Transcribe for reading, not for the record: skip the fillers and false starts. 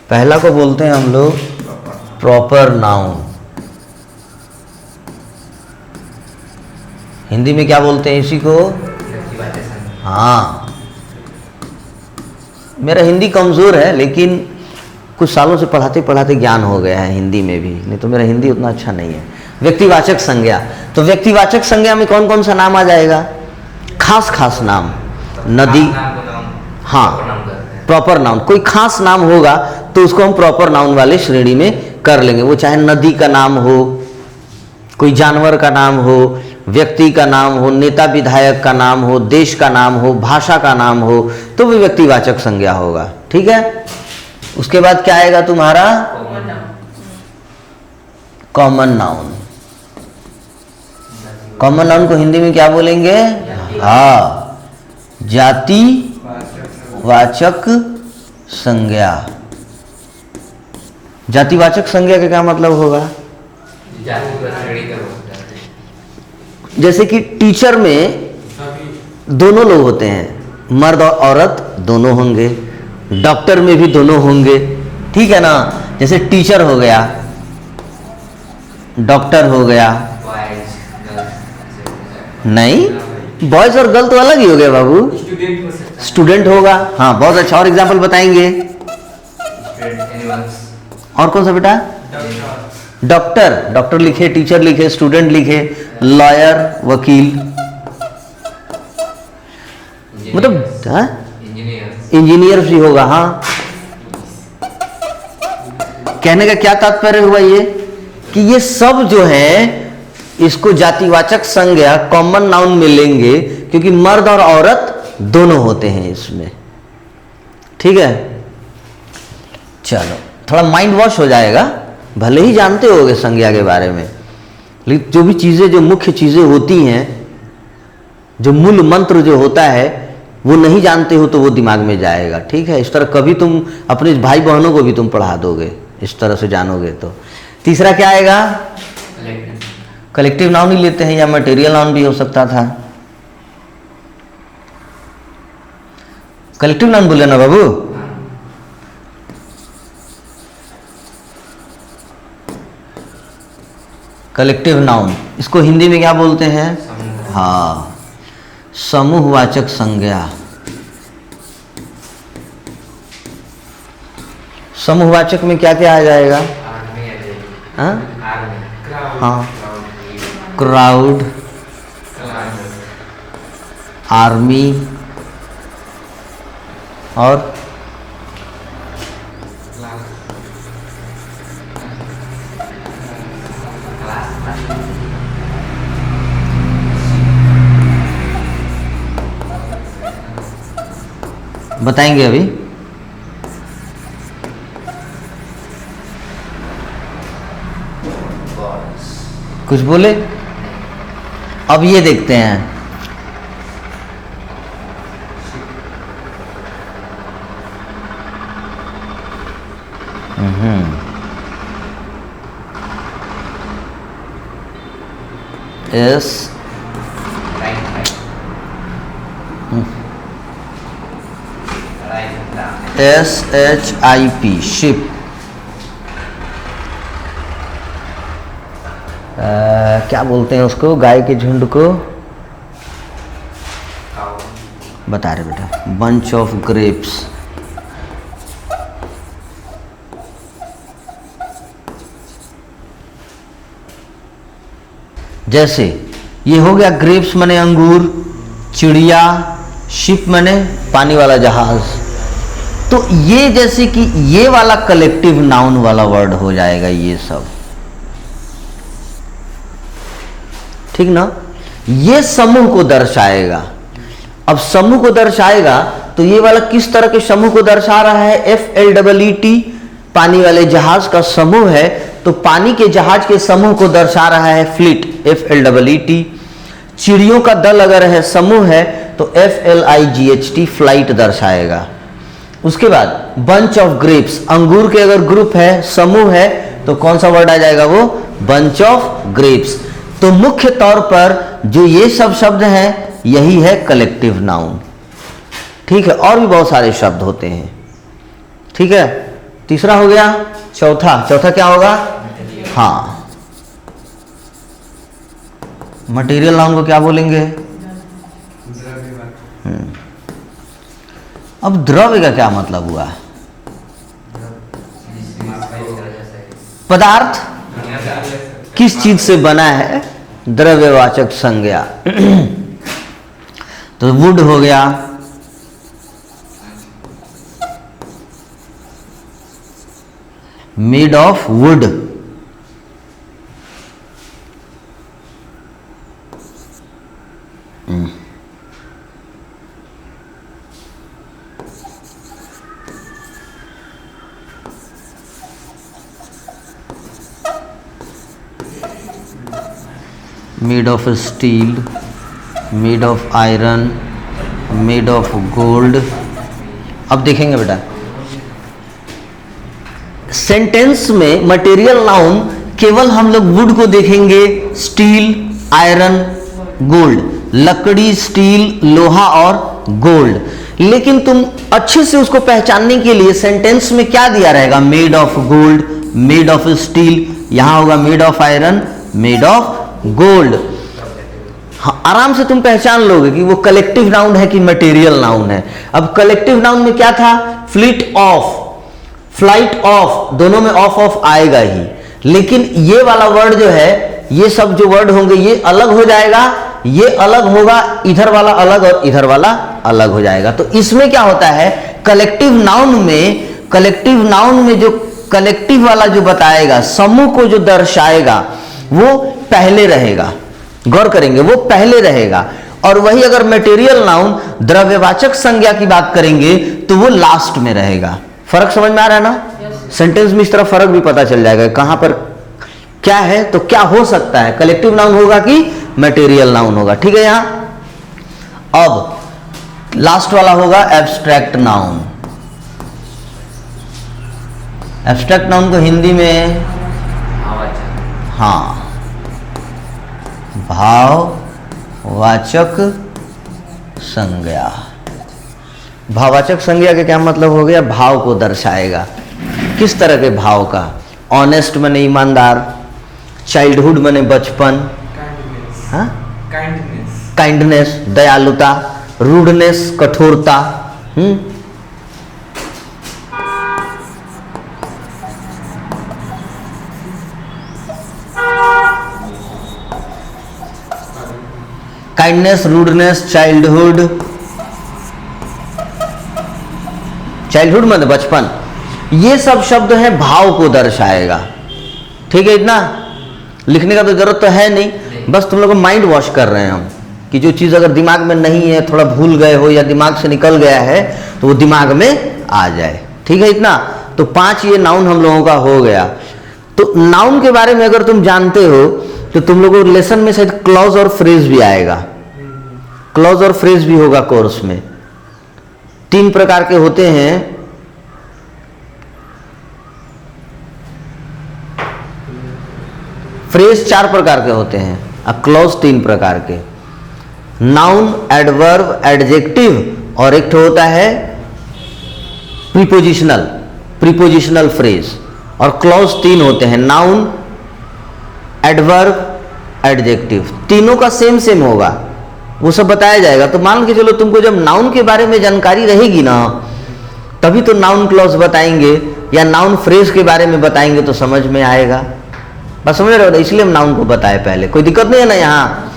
पहला को बोलते हैं हम लोग प्रॉपर नाउन। हिंदी में क्या बोलते हैं इसी को? हाँ, मेरा हिंदी कमज़ोर है, लेकिन कुछ सालों से पढ़ाते पढ़ाते ज्ञान हो गया है हिंदी में भी, नहीं तो मेरा हिंदी उतना अच्छा नहीं है। व्यक्तिवाचक संज्ञा, तो व्यक्तिवाचक संज्ञा में कौन कौन सा नाम आ जाएगा? खास खास नाम, नदी, हाँ प्रॉपर नाउन। कोई खास नाम होगा तो उसको हम प्रॉपर नाउन वाले श्रेणी में कर लेंगे। वो चाहे नदी का नाम हो, कोई जानवर का नाम हो, व्यक्ति का नाम हो, नेता विधायक का नाम हो, देश का नाम हो, भाषा का नाम हो, तो वो व्यक्तिवाचक संज्ञा होगा। ठीक है, उसके बाद क्या आएगा तुम्हारा? Common noun. कॉमन नाउन को हिंदी में क्या बोलेंगे? हाँ, जाति वाचक संज्ञा। जातिवाचक संज्ञा का क्या मतलब होगा? जैसे कि टीचर में दोनों लोग होते हैं, मर्द और औरत दोनों होंगे, डॉक्टर में भी दोनों होंगे, ठीक है ना। जैसे टीचर हो गया, डॉक्टर हो गया, नहीं बॉयज और गर्ल तो अलग ही हो गया बाबू। स्टूडेंट होगा, हाँ बहुत अच्छा। और एग्जांपल बताएंगे? और कौन सा बेटा? डॉक्टर, डॉक्टर लिखे, टीचर लिखे, स्टूडेंट लिखे, लॉयर, वकील, मतलब इंजीनियर भी होगा। हाँ, कहने का क्या तात्पर्य हुआ ये कि ये सब जो है इसको जातिवाचक संज्ञा कॉमन नाउन में लेंगे, क्योंकि मर्द और औरत दोनों होते हैं इसमें। ठीक है, चलो थोड़ा माइंड वॉश हो जाएगा, भले ही जानते होगे संज्ञा के बारे में, लेकिन जो भी चीजें, जो मुख्य चीजें होती हैं, जो मूल मंत्र जो होता है, वो नहीं जानते हो तो वो दिमाग में जाएगा। ठीक है, इस तरह कभी तुम अपने भाई बहनों को भी तुम पढ़ा दोगे, इस तरह से जानोगे तो। तीसरा क्या आएगा? कलेक्टिव नाउन ही लेते हैं, या मटेरियल नाउन भी हो सकता था। कलेक्टिव नाउन बोले ना बाबू? कलेक्टिव नाउन, इसको हिंदी में क्या बोलते हैं? हाँ, समूहवाचक संज्ञा। समूहवाचक में क्या क्या आ जाएगा? हाँ, क्राउड, आर्मी, और बताएंगे अभी। कुछ बोले? अब ये देखते हैं, SHIP, शिप। क्या बोलते हैं उसको? गाय के झुंड को बता रहे बेटा, बंच ऑफ ग्रेप्स। जैसे ये हो गया, ग्रेप्स माने अंगूर, चिड़िया, शिप माने पानी वाला जहाज। तो ये जैसे कि ये वाला कलेक्टिव नाउन वाला वर्ड हो जाएगा ये सब, ठीक ना। ये समूह को दर्शाएगा। अब समूह को दर्शाएगा तो ये वाला किस तरह के समूह को दर्शा रहा है? FLEET, पानी वाले जहाज का समूह है, तो पानी के जहाज के समूह को दर्शा रहा है फ्लीट, FLEET। चिड़ियों का दल अगर है, समूह है, तो FLIGHT, फ्लाइट दर्शाएगा। उसके बाद बंच ऑफ ग्रेप्स, अंगूर के अगर ग्रुप है, समूह है, तो कौन सा वर्ड आ जाएगा? वो बंच ऑफ ग्रेप्स। तो मुख्य तौर पर जो ये सब शब्द हैं, यही है कलेक्टिव नाउन। ठीक है, और भी बहुत सारे शब्द होते हैं। ठीक है, तीसरा हो गया। चौथा क्या होगा? हाँ, मटेरियल नाउन को क्या बोलेंगे? अब द्रव्य का क्या मतलब हुआ? पदार्थ किस चीज से बना है? द्रव्यवाचक संज्ञा। तो वुड हो गया, made of would. Made of steel, made of iron, made of gold. अब देखेंगे बेटा, सेंटेंस में मटेरियल नाउन केवल हम लोग वुड को देखेंगे, स्टील, आयरन, गोल्ड, लकड़ी, स्टील, लोहा और गोल्ड। लेकिन तुम अच्छे से उसको पहचानने के लिए सेंटेंस में क्या दिया रहेगा? Made of gold, made of steel, यहां होगा made of iron, made of gold. हाँ, आराम से तुम पहचान लोगे कि वो कलेक्टिव नाउन है कि मटेरियल नाउन है। अब कलेक्टिव नाउन में क्या था? फ्लीट ऑफ, फ्लाइट ऑफ, दोनों में ऑफ आएगा ही। लेकिन ये वाला वर्ड जो है, ये सब जो वर्ड होंगे ये अलग हो जाएगा, ये अलग होगा, इधर वाला अलग और इधर वाला अलग हो जाएगा। तो इसमें क्या होता है? कलेक्टिव नाउन में जो कलेक्टिव वाला जो बताएगा, समूह को जो दर्शाएगा, वो पहले रहेगा। गौर करेंगे, वो पहले रहेगा। और वही अगर मटेरियल नाउन, द्रव्यवाचक संज्ञा की बात करेंगे तो वो लास्ट में रहेगा। फर्क समझ में आ रहा है ना? सेंटेंस में इस तरह फर्क भी पता चल जाएगा, कहां पर क्या है तो क्या हो सकता है, कलेक्टिव नाउन होगा कि मटेरियल नाउन होगा। ठीक है। यहां अब लास्ट वाला होगा एब्स्ट्रैक्ट नाउन। एब्स्ट्रैक्ट नाउन को हिंदी में हाँ, भाववाचक संज्ञा। भाववाचक संज्ञा का क्या मतलब हो गया? भाव को दर्शाएगा। किस तरह के भाव का? ऑनेस्ट माने ईमानदार, चाइल्डहुड माने बचपन, हाँ, काइंडनेस दयालुता, रूडनेस कठोरता, काइंडनेस, रूडनेस, चाइल्डहुड मतलब बचपन। ये सब शब्द हैं भाव को दर्शाएगा। ठीक है, इतना लिखने का तो जरूरत तो है नहीं, बस तुम लोग को माइंड वॉश कर रहे हैं हम कि जो चीज़ अगर दिमाग में नहीं है, थोड़ा भूल गए हो या दिमाग से निकल गया है तो वो दिमाग में आ जाए। ठीक है, इतना तो 5 ये नाउन हम लोगों का हो गया। तो नाउन के बारे में अगर तुम जानते हो तो तुम लोगों को लेसन में शायद क्लॉज और फ्रेज भी आएगा। क्लॉज और फ्रेज भी होगा कोर्स में। 3 प्रकार के होते हैं। फ्रेज 4 प्रकार के होते हैं और क्लॉज 3 प्रकार के। नाउन, एडवर्ब, एडजेक्टिव और एक होता है प्रीपोजिशनल फ्रेज। और क्लॉज 3 होते हैं, नाउन, एडवर्ब, एडजेक्टिव। तीनों का सेम होगा, वो सब बताया जाएगा। तो मान के चलो तुमको जब नाउन के बारे में जानकारी रहेगी ना, तभी तो नाउन क्लॉज बताएंगे या नाउन फ्रेज के बारे में बताएंगे तो समझ में आएगा। बस समझ रहे हो? इसलिए हम नाउन को बताए पहले, कोई दिक्कत नहीं है ना यहाँ।